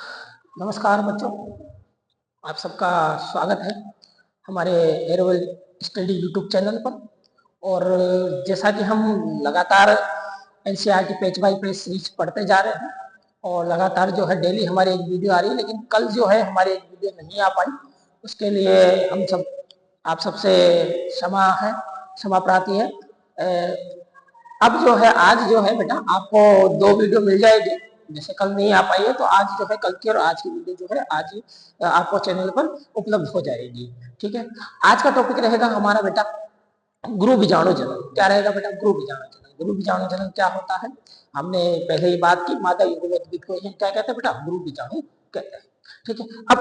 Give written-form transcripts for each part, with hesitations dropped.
नमस्कार बच्चों, आप सबका स्वागत है हमारे एरोवेल स्टडी यूट्यूब चैनल पर। और जैसा कि हम लगातार NCERT page bye page series पढ़ते जा रहे हैं और लगातार जो है डेली हमारी एक वीडियो आ रही है, लेकिन कल जो है हमारी एक वीडियो नहीं आ पाई। उसके लिए हम सब आप सबसे क्षमा प्रार्थी है। अब जो है आज जो है बेटा आपको दो वीडियो मिल जाएगी। जैसे कल नहीं आ पाई है तो आज जो है कल की और आज की वीडियो जो है आज ही आपको चैनल पर उपलब्ध हो जाएगी। ठीक है, आज का टॉपिक रहेगा हमारा बेटा गुरु बीजाणु जनन। क्या रहेगा बेटा? गुरु बीजाणु जनन। गुरु बीजाणु जनन क्या होता है? हमने पहले ही बात की, मादा युग्मोद्भिद को क्या कहते हैं बेटा? गुरु बीजाणु कहते हैं। ठीक है, अब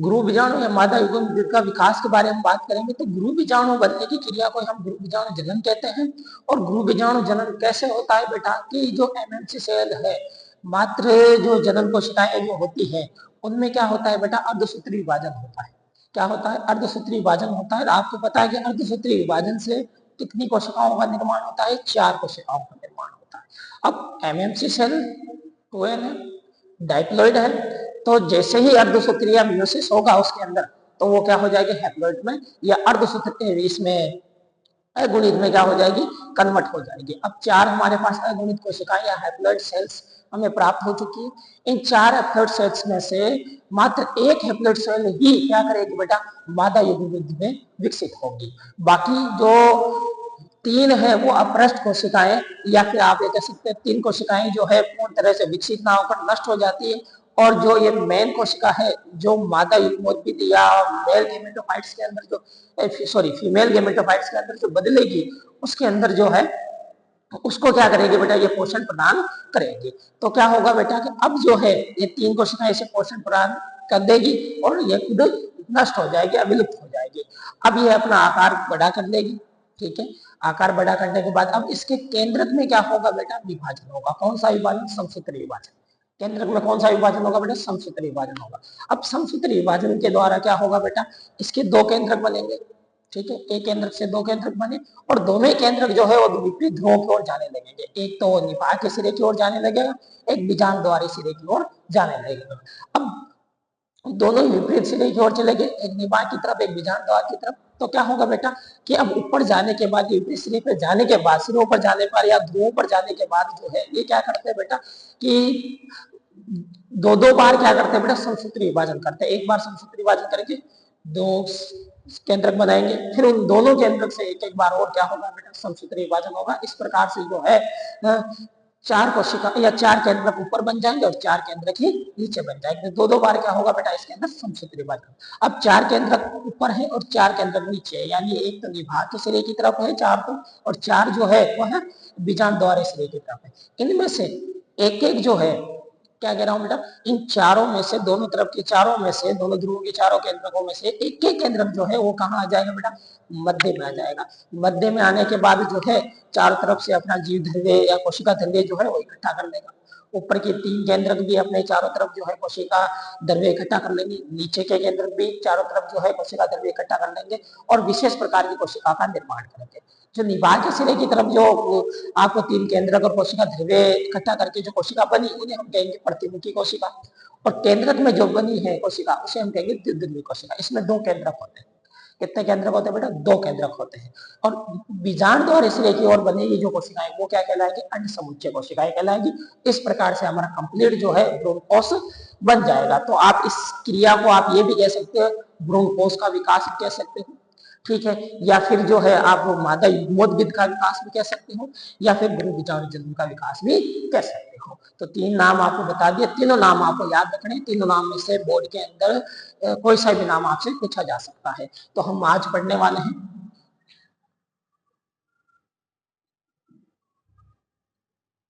गुरु बीजाणु या मादा युग्मोद्भिद का विकास के बारे में बात करेंगे तो गुरु बीजाणु बनने की क्रिया को हम गुरु बीजाणु जनन कहते हैं। और गुरु बीजाणु जनन कैसे होता है बेटा? कि जो एमएमसी सेल है, मात्र जो जनन कोशिकाएं जो होती है उनमें क्या होता है बेटा? अर्धसूत्री विभाजन होता है। क्या होता है? अर्धसूत्री विभाजन होता है। आपको पता है कि अर्धसूत्री विभाजन से कितनी कोशिकाओं का निर्माण होता है? 4 कोशिकाओं का निर्माण होता है। अब एमएमसी सेल टोएन है, डाइप्लॉइड है, तो जैसे ही अर्धसूत्रीय म्यूसिस होगा उसके अंदर तो वो क्या हो जाएगी? हैप्लॉइड में या अर्धसूत्री इसमें अगुणित में क्या हो जाएगी? कन्वर्ट हो जाएगी। अब 4 हमारे पास अगुणित कोशिकाएं या हैप्लॉइड सेल्स हमें प्राप्त हो चुकी है। इन 4 हैप्लॉइड सेल्स में से मात्र एक हैप्लॉइड सेल ही क्या करेगी बेटा? मादा युग्मविद में विकसित होगी। बाकी जो 3 है वो अपृष्ठ कोशिकाएं, या फिर आप ये कह सकते हैं 3 कोशिकाएं जो है पूर्ण तरह से विकसित ना होकर नष्ट हो जाती है। और जो ये मेन कोशिका है जो मादा युग्मोद्भिद या मेल गेमेटोफाइट्स के अंदर जो फीमेल गेमेटोफाइट्स के अंदर जो बदलेगी उसके अंदर जो है उसको क्या करेगी बेटा? ये पोषण प्रदान करेगी। तो क्या होगा बेटा कि अब जो है ये 3 कोशिकाएं इसे पोषण प्रदान कर देगी और ये खुद नष्ट हो जाएगी, अविलुप्त हो जाएगी। अब ये अपना आकार बड़ा कर लेगी। ठीक है, आकार बड़ा करने के बाद अब इसके केंद्रक में क्या होगा बेटा? विभाजन होगा। कौन सा विभाजन? समसूत्री विभाजन। केंद्रक में कौन सा विभाजन होगा बेटा? समसूत्री विभाजन होगा। अब समसूत्री विभाजन के द्वारा क्या होगा बेटा? इसके 2 केंद्रक बनेंगे। ठीक है, एक केंद्रक से 2 केंद्रक बने और दोनों ही केंद्रक जो है वो विपरीत ध्रुवों की ओर जाने लगेंगे। एक तो वो निभा के सिरे की ओर जाने लगेगा, एक बीजांड द्वारी सिरे की ओर जाने लगेगा। अब दोनों ही विपरीत सिरे की ओर चले गए, एक निभा की तरफ एक बीजांड द्वार की तरफ। तो क्या होगा बेटा कि अब ऊपर जाने के बाद, विपरीत सिरे पर जाने के बाद, सिरों पर जाने पर या ध्रुवों पर जाने के बाद जो है ये क्या करते हैं बेटा कि 2-2 बार क्या करते हैं बेटा? समसूत्री विभाजन करते हैं। एक बार समसूत्री विभाजन करके 2 केंद्रक बनाएंगे, फिर उन दोनों केंद्रक से एक एक बार और क्या होगा बेटा? समसूत्री विभाजन होगा। इस प्रकार से जो है 4 कोशिका या 4 केंद्रक ऊपर बन जाएंगे और 4 केंद्रक ही नीचे बन जाएंगे। 2-2 बार क्या होगा बेटा इसके अंदर? समसूत्री विभाजन। अब 4 केंद्रक ऊपर है और 4 केंद्रक नीचे है, यानी एक तो निभा के सिरे की तरफ है 4 तो, और 4 जो है वह है बीजांड द्वारे सिरे की तरफ है। इनमें से एक एक जो है, क्या कह रहा हूं बेटा? इन चारों में से, दोनों तरफ के चारों में से, दोनों ध्रुवों के चारों केंद्रकों में से एक एक केंद्रक जो है वो कहाँ आ जाएगा बेटा? मध्य में आ जाएगा। मध्य में आने के बाद जो है चारों तरफ से अपना जीव ध्रुव या कोशिका ध्रुव जो है वो इकट्ठा कर लेगा। ऊपर के 3 केंद्रक भी अपने चारों तरफ जो है कोशिका ध्रुव इकट्ठा कर लेंगे, नीचे के केंद्रक भी चारों तरफ जो है कोशिका ध्रुव इकट्ठा कर लेंगे और विशेष प्रकार की कोशिका का निर्माण करेंगे। जो निभा के सिरे की तरफ जो आपको 3 केंद्रक और कोशिका ध्रुव इकट्ठा करके जो कोशिका बनी उन्हें हम कहेंगे प्रतिमुखी कोशिका। और केंद्रक में जो बनी है कोशिका उसे हम कहेंगे द्विध्रुवी कोशिका। इसमें 2 केंद्रक होते हैं। कितने केंद्रक होते हैं बेटा? 2 केंद्रक होते हैं। और बीजांड द्वार सिरे की ओर बनेगी जो कोशिकाएं वो क्या कहलाएगी? अंड समुच्चय कोशिकाएं कहलाएगी। इस प्रकार से हमारा कंप्लीट जो है भ्रूणकोश बन जाएगा। तो आप इस क्रिया को आप ये भी कह सकते हो भ्रूणकोश का विकास कह सकते हो। ठीक है, या फिर जो है आप मादा युग्मोद्भिद का विकास भी कह सकते हो, या फिर गुरु बीजाणु जनन का विकास भी कह सकते हो। तो 3 नाम आपको बता दिए। तीनों नाम आपको याद रखने। तीनों नाम में से बोर्ड के अंदर कोई सा भी नाम आपसे पूछा जा सकता है। तो हम आज पढ़ने वाले हैं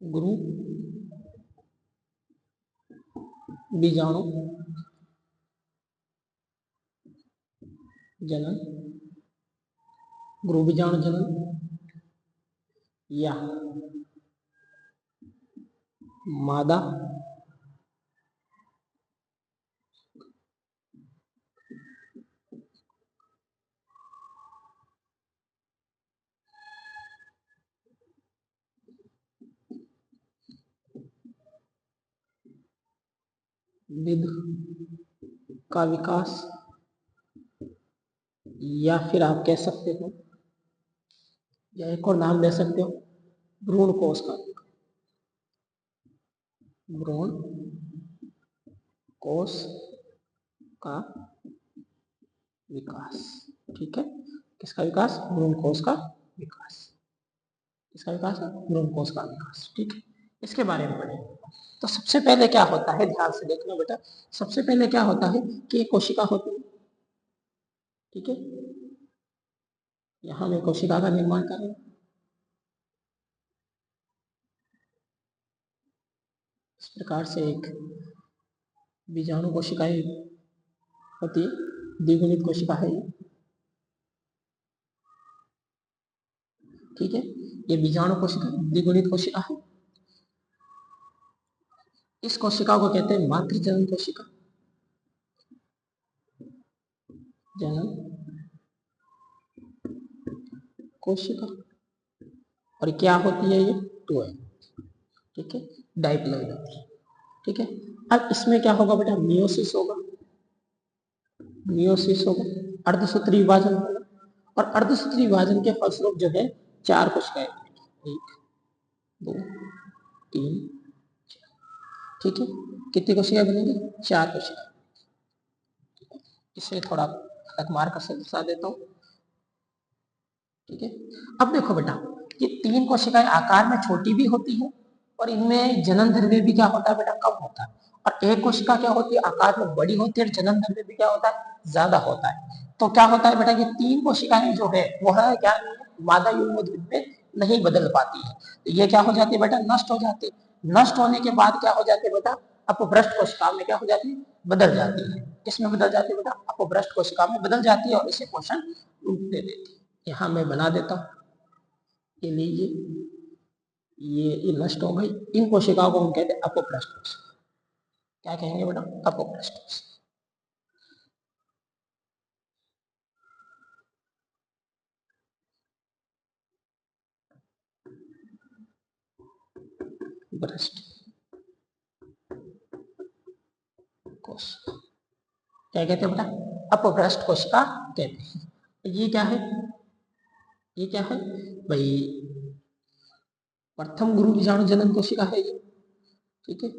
गुरु बीजाणु जनन। गुरु बीजाणु जनन या मादा विद का विकास, या फिर आप कह सकते हो, या एक और नाम दे सकते हो, भ्रूण कोश का, भ्रूण कोश का विकास। ठीक है, किसका विकास? भ्रूण कोश का विकास। किसका विकास है? भ्रूण कोश का विकास। ठीक है, इसके बारे में पढ़ेंगे। तो सबसे पहले क्या होता है, ध्यान से देखना बेटा, सबसे पहले क्या होता है कि एक कोशिका होती है। ठीक है, यहां मैं कोशिका का निर्माण कर रहा हूं। इस प्रकार से एक बीजाणु कोशिकाएं होती है, द्विगुणित कोशिका है ये। ठीक है, ये बीजाणु कोशिका द्विगुणित कोशिका है। इस कोशिका को कहते हैं मातृ जनन कोशिका, जनन कोशिका। और क्या होती है ये? 2 ठीक है, डाइप्लॉइड होती है। ठीक है, अब इसमें क्या होगा बेटा? मियोसिस होगा, मियोसिस होगा, अर्धसूत्री विभाजन होगा, और अर्धसूत्री विभाजन के फलस्वरूप जो है 4 कोशिकाएं, 1 2 3 4। ठीक है, कितनी कोशिकाएं बनेंगी? 4 कोशिकाएं। इसे थोड़ा अलग मार्कर से दर्शा देता हूं। ठीक है, अब देखो बेटा, ये 3 कोशिकाएं आकार में छोटी भी होती है, और इनमें जनन द्रव्य भी क्या होता है बेटा? कम होता है। और एक कोशिका क्या होती है? आकार में बड़ी होती है, और जनन द्रव्य भी क्या होता है? ज्यादा होता है। तो क्या होता है बेटा, ये 3 कोशिकाएं जो है वो है क्या? मादा युग्मद्रव्य में नहीं बदल पाती है, तो ये क्या हो जाती है बेटा? नष्ट हो जाती है। नष्ट होने के बाद क्या हो जाती है बेटा? अपभ्रष्ट कोशिका में क्या हो जाती है? बदल जाती है। किसमें बदल जाती है बेटा? अपभ्रष्ट कोशिका में बदल जाती है, और इसे पोषण दे देती है। यहाँ मैं बना देता हूँ, ये लीजिए, ये नष्ट हो गई। इन कोशिकाओं को हम कहते हैं अपभ्रष्ट कोशिका। क्या कहेंगे बेटा? अपभ्रष्ट कोशिका। भ्रष्ट कोशिका क्या कहते हैं बेटा? अपभ्रष्ट कोशिका कहते हैं। ये क्या है? ये क्या है भाई? प्रथम गुरु बीजाणु जनन कोशिका है ये। ठीक है,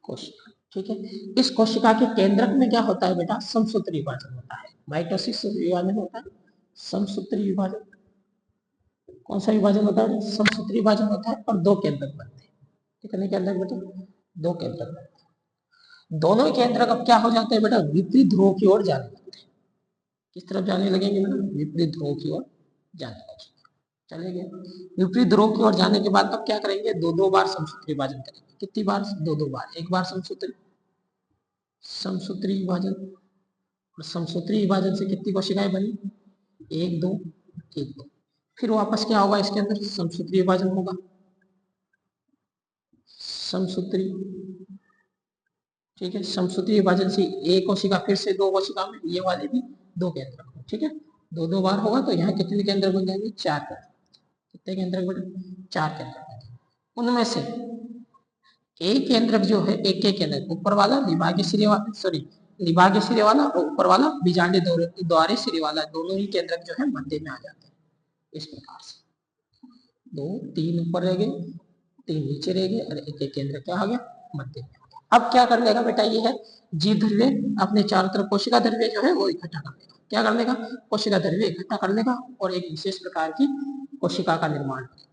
कोशिका। ठीक है, इस कोशिका के केंद्रक में क्या होता है बेटा? समसूत्री विभाजन होता है। माइटोसिस विभाजन होता है, समसूत्री विभाजन। कौन सा विभाजन होता है? समसूत्री विभाजन होता है, और 2 केंद्रक बनते हैं। कितने केंद्रक बेटा? 2 केंद्रक बनते हैं। दोनों ही केंद्रक अब क्या हो जाते हैं बेटा? विपरीत ध्रुव की ओर जाने लगते हैं। किस तरफ जाने लगेंगे बेटा? विपरीत ध्रुव की ओर जाने लगेंगे। चले गए विपरीत ध्रुव की ओर जाने के बाद तब क्या करेंगे? 2-2 बार समसूत्री विभाजन करेंगे। कितनी बार? 2-2 बार। एक बार समसूत्री समसूत्री विभाजन, और समसूत्री विभाजन से कितनी कोशिकाएं बनी? 1 2 1 2। फिर वापस क्या होगा? इसके अंदर समसूत्री विभाजन होगा, समसूत्री। ठीक है, समसूत्री विभाजन से एक कोशिका, फिर से 2 कोशिका में, ये वाले भी 2 केंद्र। ठीक है, 2-2 बार होगा, तो यहाँ कितने केंद्र बन जाएंगे? 4 केंद्र। कितने केंद्र बने? 4 केंद्र। उनमें से एक केंद्रक जो है, एक एक केंद्र, ऊपर वाला विभागीय सिरे वाला, सॉरी, विभागीय सिरे वाला, और ऊपर वाला बीजांडे द्वारे सिरे वाला, दोनों ही केंद्रक जो है मध्य में आ जाते हैं। इस प्रकार से 2 3 ऊपर रह गए, 3 नीचे रह गए, और एक एक केंद्र क्या आ गया? मध्य में। अब क्या कर लेगा बेटा? ये है जीव द्रव्य अपने चारों तरफ कोशिका द्रव्य जो है वो इकट्ठा कर लेगा। क्या कर लेगा? कोशिका द्रव्य इकट्ठा कर लेगा, और एक विशेष प्रकार की कोशिका का निर्माण करेगा।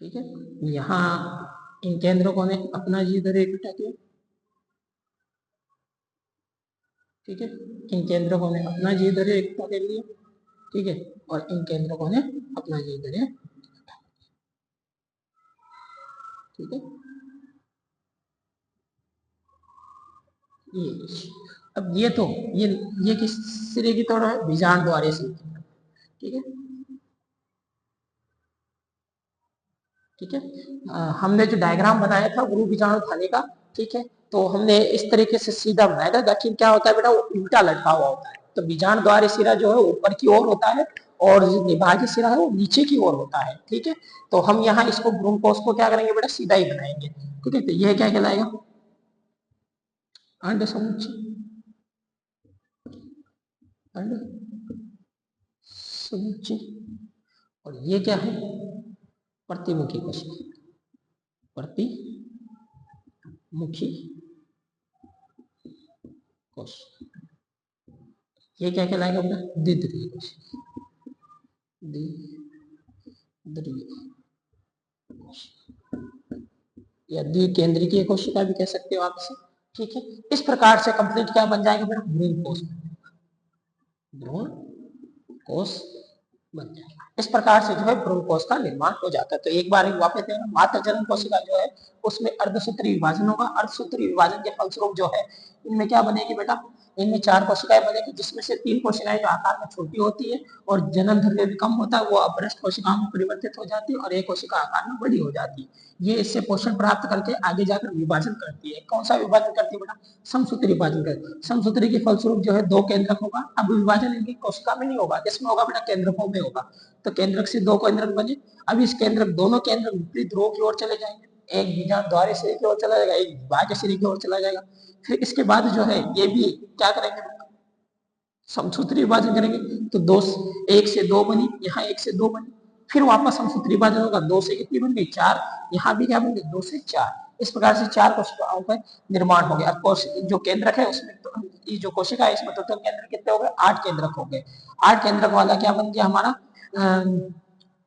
ठीक है, यहाँ इन केंद्रकों ने अपना जीव द्रव्य इकट्ठा किया। ठीक है, इन केंद्रकों ने अपना जीव द्रव्य इकट्ठा कर लिया। ठीक है, और इन केंद्रकों ने अपना जीव द्रव्य। ठीक है, ये अब ये तो ये किस सिरे की तोड़ है? बीजांड द्वारे से। ठीक है, ठीक है, हमने जो डायग्राम बनाया था गुरु बीजाणु थाने का, ठीक है, तो हमने इस तरीके से सीधा बनाया था, लेकिन क्या होता है बेटा, वो उल्टा लटका हुआ होता है। तो बीजांड द्वार सिरा जो है ऊपर की ओर होता है और निभाज्य सिरा है वो नीचे की ओर होता है। ठीक है, तो हम यहाँ इसको भ्रूणकोश को क्या करेंगे बेटा, सीधा ही बनाएंगे। ठीक है, तो यह क्या कहलाएगा, अंड समुच्चय। अंड समुच्चय। और ये क्या है, प्रतिमुखी कोशिका। प्रतिमुखी कोश। ये क्या कहलाएगा बेटा, द्विध्रुवीय कोशिका। द्विध्रुवीय या द्विकेंद्रिकीय कोशिका भी कह सकते हो आप इसे। ठीक है, इस प्रकार से कंप्लीट क्या बन जाएगा बेटा, भ्रूणकोश। भ्रूणकोश बन जाएगा। इस प्रकार से जो है भ्रूणकोश का निर्माण हो जाता है। तो एक बार वापस देखना, मात्र जनन कोशिका जो है उसमें अर्धसूत्री विभाजन होगा। अर्धसूत्री विभाजन के फलस्वरूप जो है इनमें क्या बनेगी बेटा, इनमें 4 कोशिकाएं बनेगी, जिसमें से 3 कोशिकाएं जो आकार में छोटी होती है और जनन द्रव्य भी कम होता है, वो अपभ्रष्ट कोशिकाओं में परिवर्तित हो जाती है, और एक कोशिका आकार में बड़ी हो जाती है। ये इससे पोषण प्राप्त करके आगे जाकर विभाजन करती है। कौन सा विभाजन करती है बेटा, समसूत्री विभाजन करती है। समसूत्री के फलस्वरूप जो है 2 केंद्रक होगा। अब विभाजन इनकी कोशिका में नहीं होगा, इसमें होगा बेटा केंद्रकों में होगा। तो केंद्रक से 2 केंद्रक बने। अब इस केंद्रक, दोनों केंद्रक विपरीत ध्रुव की ओर चले जाएंगे। एक बीजांड द्वार सिरे की ओर चला जाएगा, एक विभाज्य सिरे की ओर चला जाएगा। फिर इसके बाद जो है ये भी क्या करेंगे, समसूत्री विभाजन करेंगे। तो 2 1 से 2 बनी, यहाँ 1 से 2 बनी। फिर वापस समसूत्री विभाजन होगा, 2 से कितनी बन गई, 4। यहाँ भी क्या बन गई, 2 से 4। इस प्रकार से 4 कोशिकाओं का निर्माण हो गया। जो केंद्रक है उसमें तो, ये जो कोशिका है इसमें टोटल केंद्र कितने हो गए, 8 केंद्रक हो गए। 8 केंद्रक वाला क्या बन गया हमारा,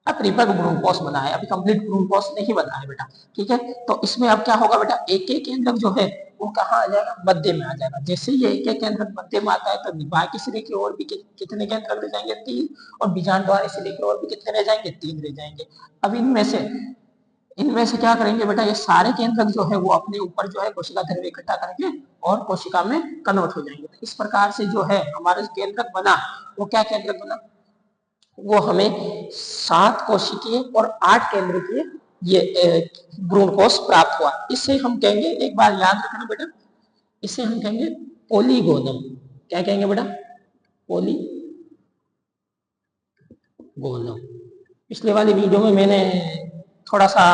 परिपक्व भ्रूणकोश बना है। अभी कंप्लीट भ्रूणकोश नहीं बना है बेटा। ठीक है, तो इसमें अब क्या होगा बेटा, एक एक केंद्रक जो है वो कहाँ आ जाएगा, मध्य में आ जाएगा। जैसे ये एक एक केंद्रक मध्य में आता है तो निभाज्य सिरे की ओर भी कितने केंद्रक रह जाएंगे, 3। और बीजांड द्वार सिरे की ओर भी कितने रह जाएंगे, 3 रह जाएंगे। अब इनमें से क्या करेंगे बेटा, ये सारे केंद्रक जो है वो अपने ऊपर जो है कोशिका द्रव्य इकट्ठा करके और कोशिका में कन्वर्ट हो जाएंगे। तो इस प्रकार से जो है हमारा केंद्रक बना, वो क्या केंद्रक बना, वो हमें 7 कोशिकीय और 8 केंद्रकीय ये भ्रूणकोश प्राप्त हुआ। इसे हम कहेंगे, एक बार याद रखना बेटा, इसे हम कहेंगे पोलीगोनम। क्या कहेंगे बेटा, पोलीगोनम। पिछले वाली वीडियो में मैंने थोड़ा सा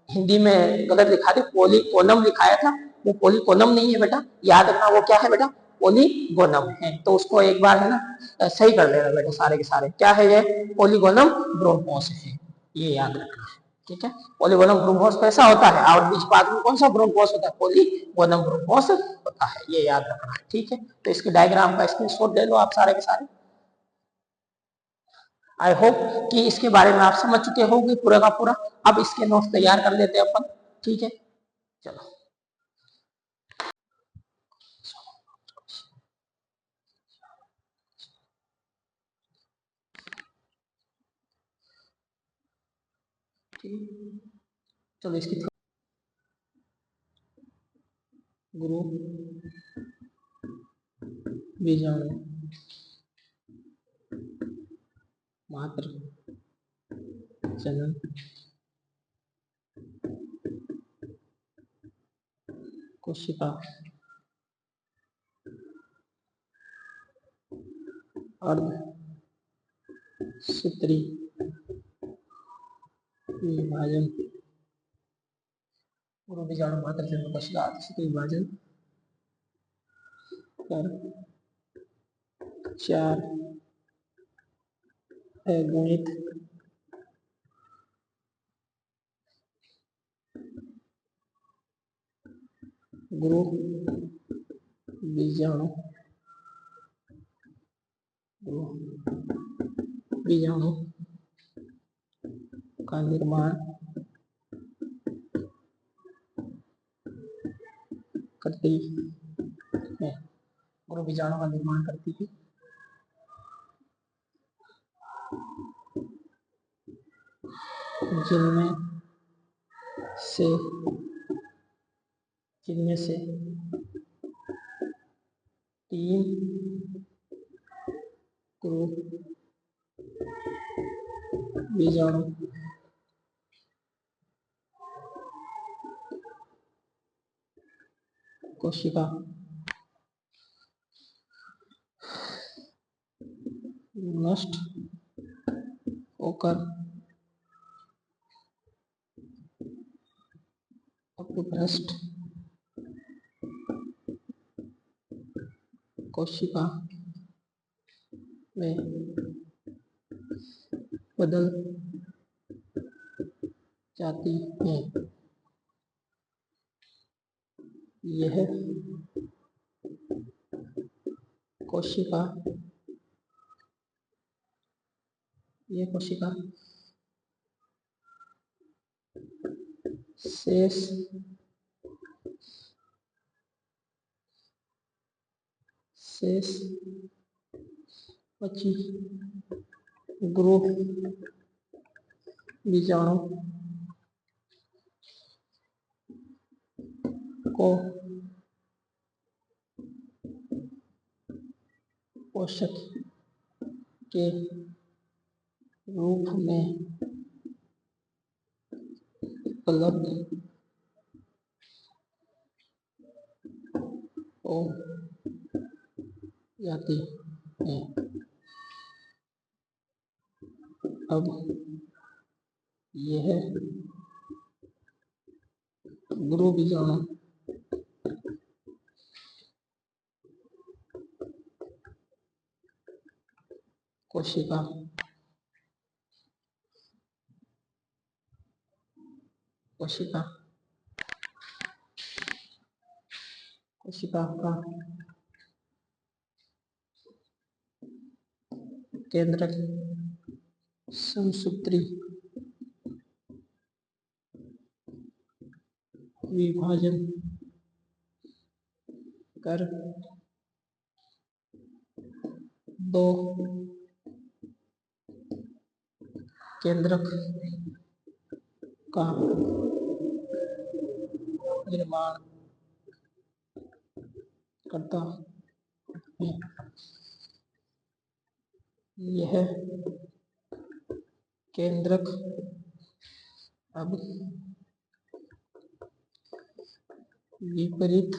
हिंदी में गलत लिखा था, पोलीगोनम लिखाया था। वो पोलीगोनम नहीं है बेटा, याद रखना वो क्या है बेटा, पोलीगोनम है। तो उसको एक बार है ना सही कर लेना बेटा, सारे के सारे क्या है, ये पोलीगोनम ब्रोंकोस है, ये याद रखना है। ठीक है, पोलीगोनम ब्रोंकोस कैसा होता है और बीच पाद में कौन सा ब्रोंकोस होता है, पोलीगोनम ब्रोंकोस होता है, ये याद रखना है। ठीक है, तो इसके डायग्राम का स्क्रीनशॉट ले लो आप सारे के सारे। आई होप कि इसके बारे में आप समझ चुके होंगे पूरा का पूरा। अब इसके नोट्स तैयार कर लेते हैं अपन। ठीक है, चलो चलो इसकी गुरु बीजाणु मात्र जनन कोशिका अर्ध सूत्री विभाजन, गुरु बीजाणु मात्र जनन कोशिका अर्ध सूत्री विभाजन कर 4 गणित गुरु बीजाणु बीजाणु का निर्माण करती है, गुरु बीजाणु का निर्माण करती है, जिनमें से 3 गुरु बीजाणु कोशिका नष्ट होकर अपभ्रष्ट कोशिका में बदल जाती है। यह कोशिका शेष बची ग्रुप बीजाणु को पोषक के रूप में उपलब्ध हो जाती है। अब यह गुरु बीजाणु कोशिका का केंद्रक समसूत्री विभाजन कर दो केंद्रक का निर्माण करता है। यह केंद्रक अब विपरीत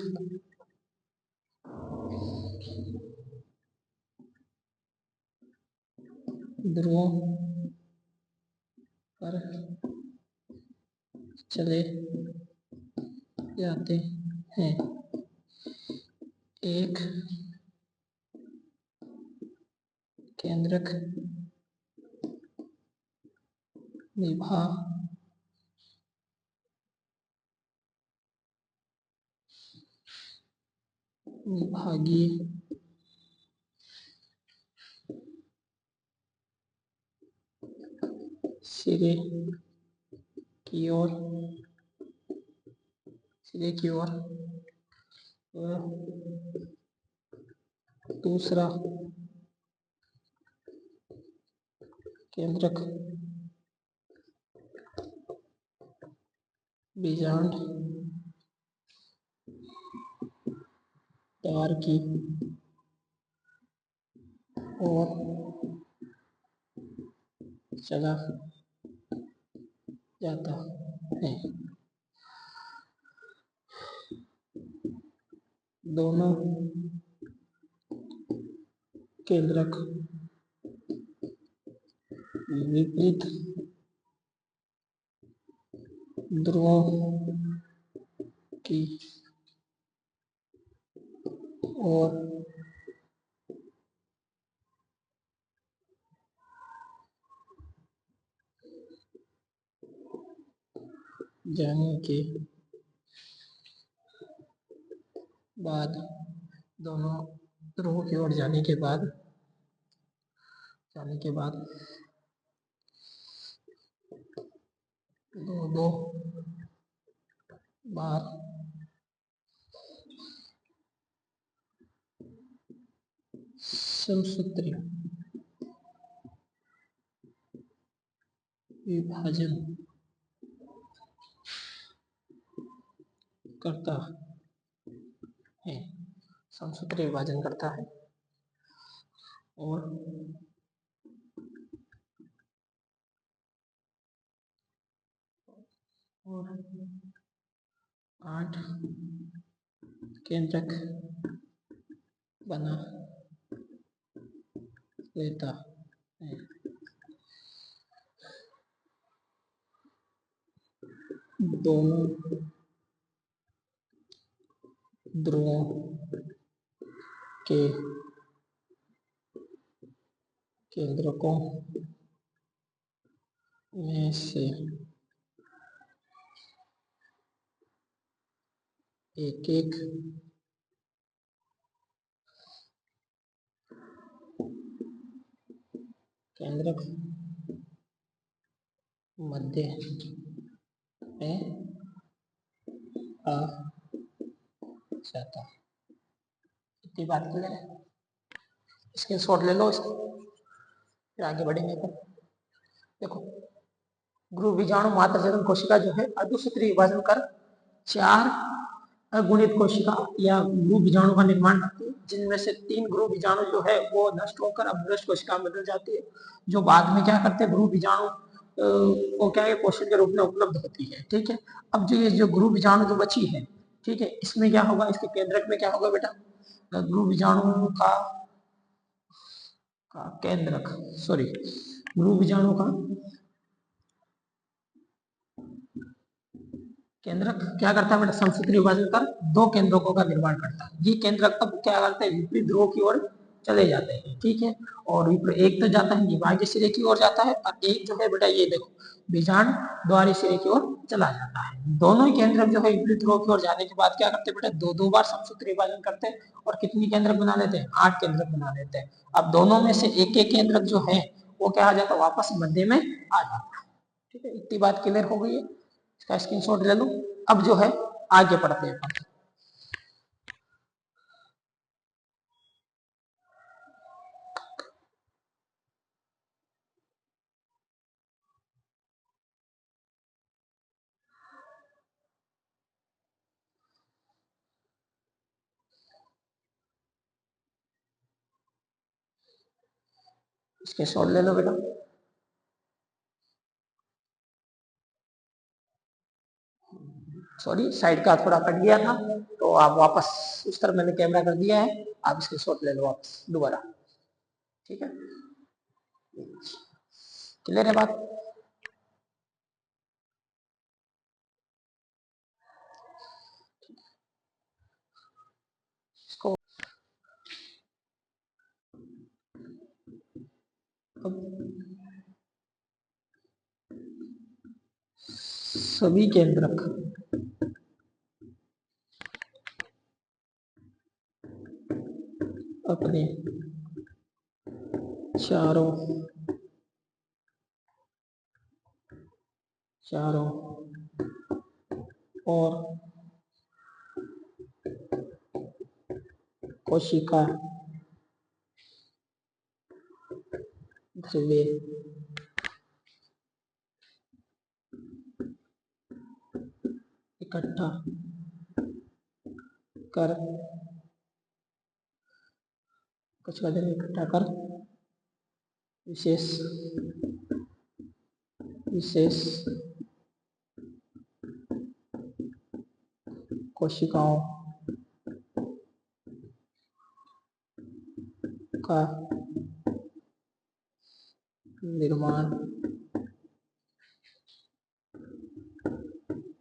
ध्रुवों पर चले जाते हैं। एक केंद्रक विभागीय सिरे की ओर दूसरा केंद्रक बीजांड तार की ओर चला जाता है। दोनों केंद्रक विपरीत ध्रुवों की ओर जाने के बाद दोनों ध्रुवों की ओर जाने के बाद दो बार समसूत्री विभाजन करता है। समसूत्री विभाजन करता है और और 8 केंद्रक बना लेता है। दोनों ध्रुवों के केंद्रकों में से एक एक केंद्रक मध्य में आ जाता है। इतनी बात क्लियर है? स्क्रीनशॉट ले लो इसको, फिर आगे बढ़ेंगे। तो देखो, गुरु बीजाणु मात्र जनन कोशिका जो है अर्धसूत्री विभाजन कर 4 अगुणित कोशिका या गुरु बीजाणु का निर्माण करती है, जिनमें से 3 गुरु बीजाणु जो है वो नष्ट होकर अपभ्रष्ट कोशिका में बदल जाती है, जो बाद में क्या करते हैं, गुरु बीजाणु को क्या है, पोषण के रूप में उपलब्ध होती है। ठीक है, अब जो ये जो गुरु बीजाणु जो बची है, ठीक है, इसमें क्या होगा, इसके केंद्रक में क्या होगा बेटा, गुरु बीजाणु का केंद्रक, सॉरी, गुरु बीजाणु का केंद्रक क्या करता है बेटा, समसूत्री विभाजन कर 2 केंद्रकों का निर्माण करता है। ये केंद्रक अब क्या करते हैं, विपरीत ध्रुव की ओर चले जाते हैं। ठीक है, और एक तो जाता है विभाज्य सिरे की ओर जाता है, और एक जो है बेटा ये देखो बीजांड द्वारी सिरे की ओर चला जाता है। दोनों ही केंद्रक जो है विपरीत ध्रुव की ओर जाने के बाद क्या करते हैं बेटा, 2-2 बार समसूत्री विभाजन करते हैं, और कितनी केंद्रक बना लेते हैं, 8 केंद्रक बना लेते हैं। अब दोनों में से एक एक केंद्रक जो है वो क्या आ जाता है, वापस मध्य में आ जाता है। ठीक है, इतनी बात क्लियर हो गई है? इसका स्क्रीनशॉट ले लो। अब जो है आगे पढ़ते हैं। इसके शॉट ले लो बेटा। सॉरी, साइड का थोड़ा कट गया था, तो आप वापस उस तरफ मैंने कैमरा कर दिया है, आप इसके शॉट ले लो वापस दोबारा। ठीक है, क्लियर है बात? इसको सभी केंद्रक अपने चारों और कोशिका ध्रुवे इकट्ठा कर कोशिका ध्रुवे इकट्ठा कर विशेष कोशिकाओं का निर्माण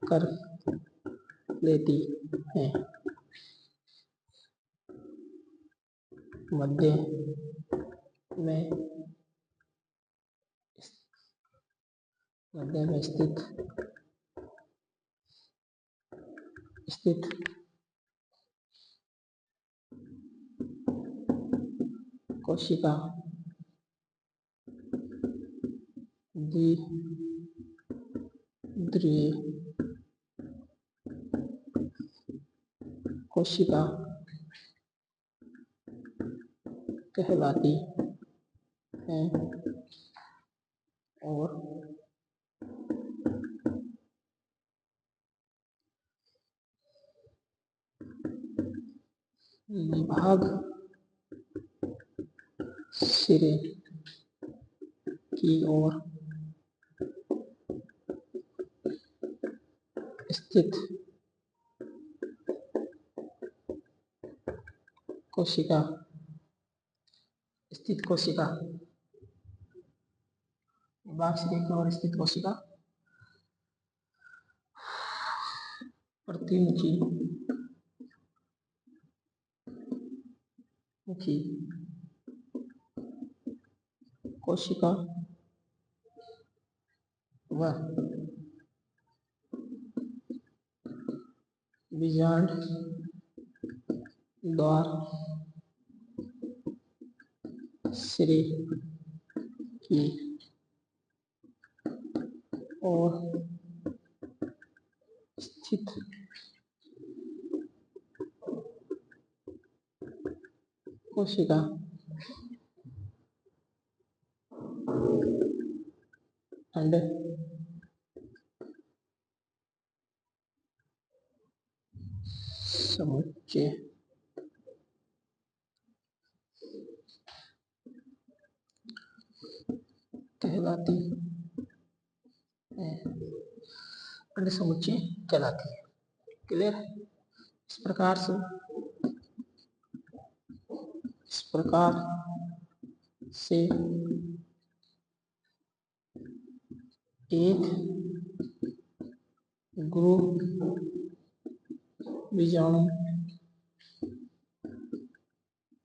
कर लेती हैं। मध्य में स्थित कोशिका द्विध्रुवीय कोशिका कहलाती हैं, और विभाग सिरे की ओर स्थित कोशिका, स्थित कोशिका, बाक्सीय की ओर स्थित कोशिका, प्रतिमुखी मुखी कोशिका व बीजांड द्वार श्री की ओर स्थित कोशिका अंड समुच्चय कहलाती है, अंड समुच्चय कहलाती है। क्लियर? इस प्रकार से एक ग्रुप बीजाणु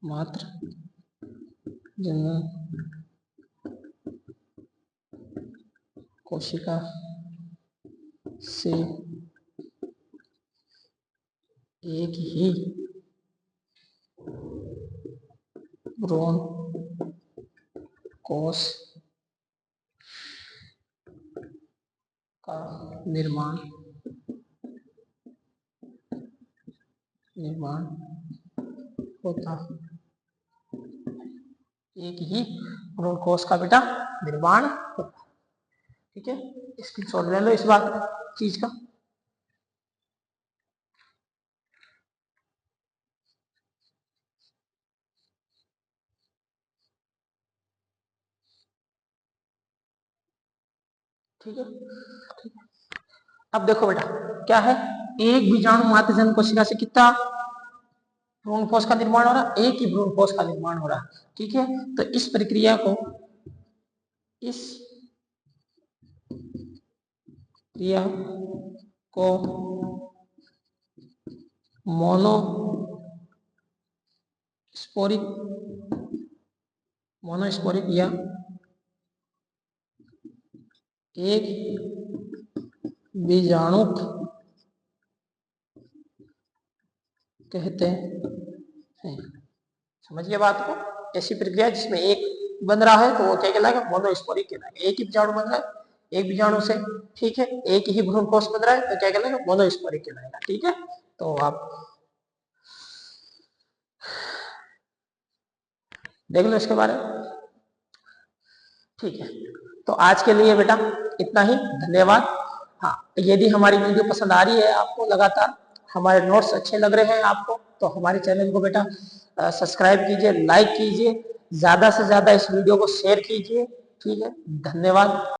मात्र जनन कोशिका से एक ही भ्रूण कोश का निर्माण होता है। एक ही भ्रूण कोश का बेटा निर्माण होता है। ठीक है, स्क्रीनशॉट ले लो इस बात चीज का। ठीक है, अब देखो बेटा क्या है, एक बीजाणु मात्र जन्म कोशिका से कितना भ्रूण कोश का निर्माण हो रहा है? एक ही भ्रूण कोश का निर्माण हो रहा है। ठीक है, तो इस प्रक्रिया को मोनोस्पोरिक या एक बीजाणुक कहते हैं। समझिए बात को, ऐसी प्रक्रिया जिसमें एक बन रहा है तो वो क्या कहलाएगा? मोनोस्पोरिक कहलाएगा। एक ही बीजाणु बन रहा है, एक बीजाणु से, ठीक है, एक ही भ्रूण कोश बन रहा है तो क्या कहलाएगा? मोनोस्पोरिक कहलाएगा। ठीक है, तो आप देख लो इसके बारे में। ठीक है, तो आज के लिए बेटा इतना ही, धन्यवाद। हाँ, यदि हमारी वीडियो पसंद आ रही है आपको, लगातार हमारे नोट्स अच्छे लग रहे हैं आपको, तो हमारे चैनल को बेटा सब्सक्राइब कीजिए, लाइक कीजिए, ज्यादा से ज्यादा इस वीडियो को शेयर कीजिए। ठीक है, धन्यवाद।